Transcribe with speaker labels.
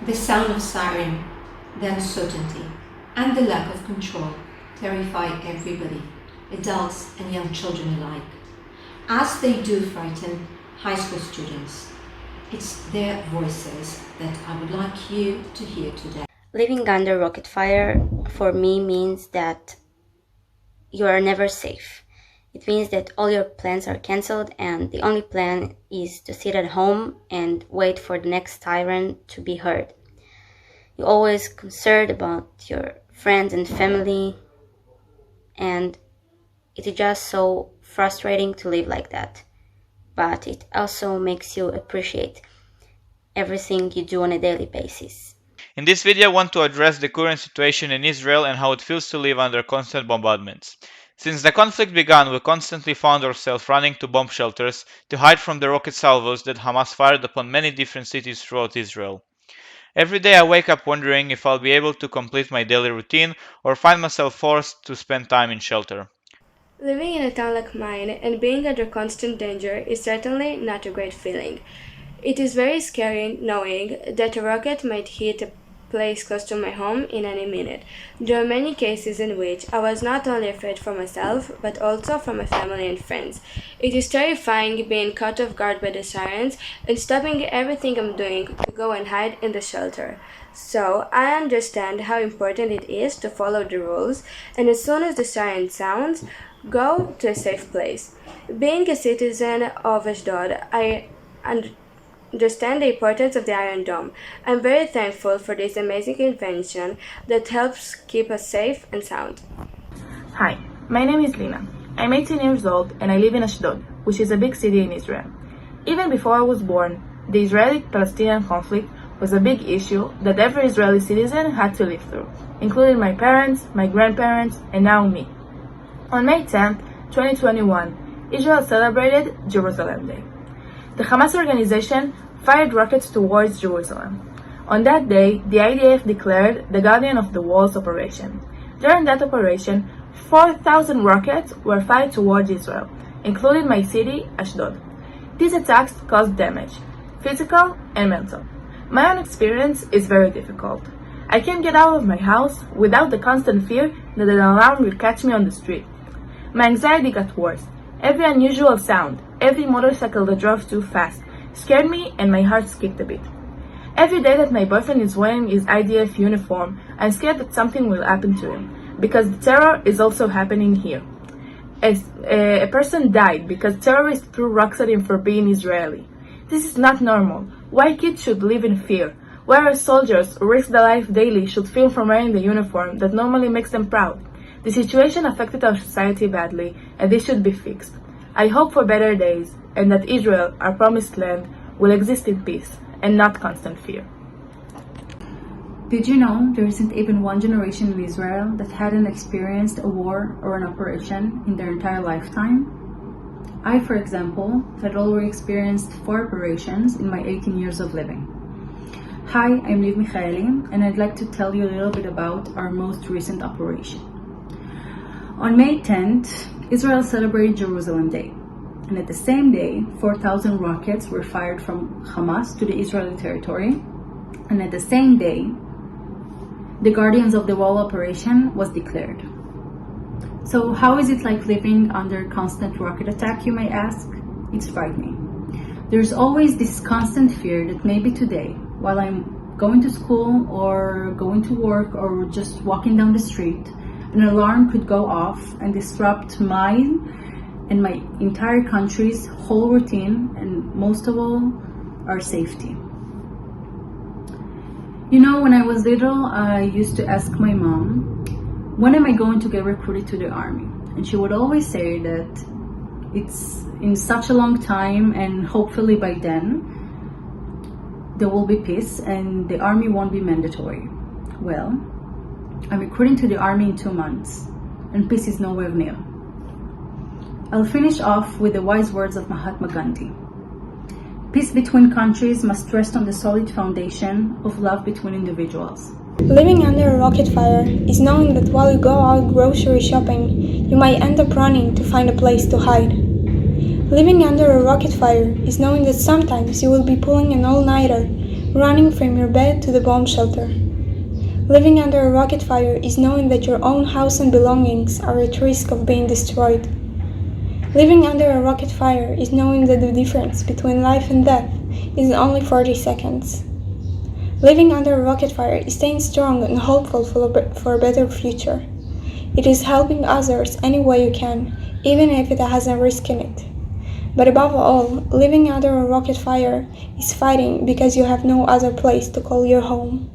Speaker 1: The sound of siren, the uncertainty, and the lack of control terrify everybody, adults and young children alike, as they do frighten high school students. It's their voices that I would like you to hear today.
Speaker 2: Living under rocket fire for me means that you are never safe. It means that all your plans are cancelled and the only plan is to sit at home and wait for the next siren to be heard. You're always concerned about your friends and family, and it is just so frustrating to live like that. But it also makes you appreciate everything you do on a daily basis.
Speaker 3: In this video, I want to address the current situation in Israel and how it feels to live under constant bombardments. Since the conflict began, we constantly found ourselves running to bomb shelters to hide from the rocket salvos that Hamas fired upon many different cities throughout Israel. Every day I wake up wondering if I'll be able to complete my daily routine or find myself forced to spend time in shelter.
Speaker 4: Living in a town like mine and being under constant danger is certainly not a great feeling. It is very scary knowing that a rocket might hit a place close to my home in any minute. There are many cases in which I was not only afraid for myself, but also for my family and friends. It is terrifying being caught off guard by the sirens and stopping everything I'm doing to go and hide in the shelter. So, I understand how important it is to follow the rules, and as soon as the siren sounds, go to a safe place. Being a citizen of Ashdod, I understand the importance of the Iron Dome. I'm very thankful for this amazing invention that helps keep us safe and sound.
Speaker 5: Hi, my name is Lina. I'm 18 years old and I live in Ashdod, which is a big city in Israel. Even before I was born, the Israeli-Palestinian conflict was a big issue that every Israeli citizen had to live through, including my parents, my grandparents, and now me. On May 10, 2021, Israel celebrated Jerusalem Day. The Hamas organization fired rockets towards Jerusalem. On that day, the IDF declared the Guardian of the Walls operation. During that operation, 4,000 rockets were fired towards Israel, including my city, Ashdod. These attacks caused damage, physical and mental. My own experience is very difficult. I can't get out of my house without the constant fear that an alarm will catch me on the street. My anxiety got worse. Every unusual sound, every motorcycle that drove too fast, scared me and my heart skipped a bit. Every day that my boyfriend is wearing his IDF uniform, I'm scared that something will happen to him, because the terror is also happening here. A person died because terrorists threw rocks at him for being Israeli. This is not normal. Why kids should live in fear? Why our soldiers who risk their life daily should feel from wearing the uniform that normally makes them proud? The situation affected our society badly, and this should be fixed. I hope for better days, and that Israel, our promised land, will exist in peace, and not constant fear.
Speaker 6: Did you know there isn't even one generation in Israel that hadn't experienced a war or an operation in their entire lifetime? I, for example, had already experienced 4 operations in my 18 years of living. Hi, I'm Liv Michaeli, and I'd like to tell you a little bit about our most recent operation. On May 10th, Israel celebrated Jerusalem Day, and at the same day, 4,000 rockets were fired from Hamas to the Israeli territory, and at the same day, the Guardians of the Wall operation was declared. So how is it like living under constant rocket attack, you may ask? It's frightening. There's always this constant fear that maybe today, while I'm going to school or going to work or just walking down the street, an alarm could go off and disrupt mine and my entire country's whole routine, and most of all, our safety. You know, when I was little, I used to ask my mom, when am I going to get recruited to the army? And she would always say that it's in such a long time, and hopefully by then there will be peace and the army won't be mandatory. Well, I'm recruiting to the army in 2 months, and peace is nowhere near. I'll finish off with the wise words of Mahatma Gandhi. Peace between countries must rest on the solid foundation of love between individuals.
Speaker 7: Living under a rocket fire is knowing that while you go out grocery shopping, you might end up running to find a place to hide. Living under a rocket fire is knowing that sometimes you will be pulling an all-nighter running from your bed to the bomb shelter. Living under a rocket fire is knowing that your own house and belongings are at risk of being destroyed. Living under a rocket fire is knowing that the difference between life and death is only 40 seconds. Living under a rocket fire is staying strong and hopeful for a better future. It is helping others any way you can, even if it has a risk in it. But above all, living under a rocket fire is fighting because you have no other place to call your home.